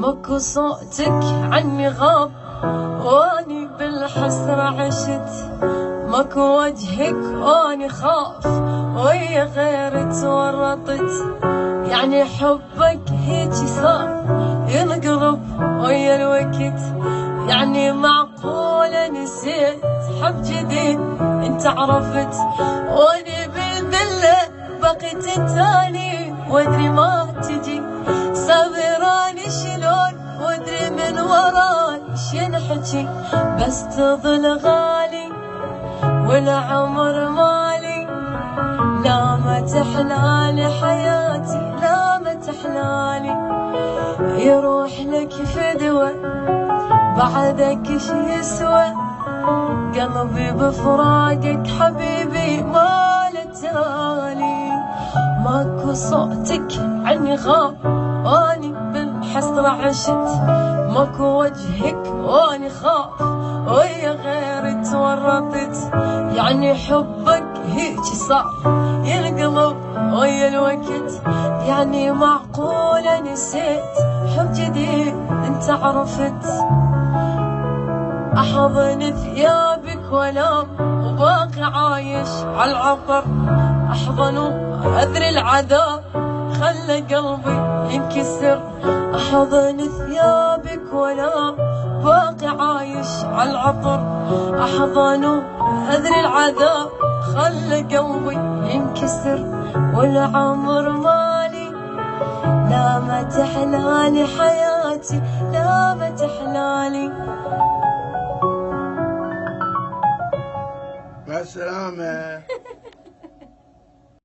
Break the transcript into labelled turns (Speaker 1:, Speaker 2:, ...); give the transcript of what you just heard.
Speaker 1: ماكو صوتك عني غاب واني بالحسرة عشت، ماكو وجهك واني خاف ويا غير تورطت، يعني حبك هيجي صار ينقلب ويا الوقت، يعني معقولة نسيت حب جديد انت عرفت، واني بالذلة بقيت تاني وادري ما تجي، صابراني شلون وادري من وراي شنحكي، بس تظل غالي والعمر مالي، لا ما تحلالي حياتي لا ما تحلالي، يروح لك فدوة بعدك ايش يسوى، قلبي بفراقك حبيبي ما لتالي، ماكو صوتك عني غاب واني بالحسرة عشت، ماكو وجهك واني خاف ويا غيري تورطت، يعني حبك هيجي صار ينقلب ويا الوقت، يعني معقولة نسيت حب جديد انت عرفت، احضن ثيابك وانام وباقي عايش عالعطر، احضن واذري العذاب خلى قلبي ينكسر، احضن ثيابك وانام باقي عايش عالعطر، احضن واذري العذاب خلى قلبي ينكسر، والعمر مالي لا ما تحلالي حياتي لا ما تحلالي.
Speaker 2: مع السلامة.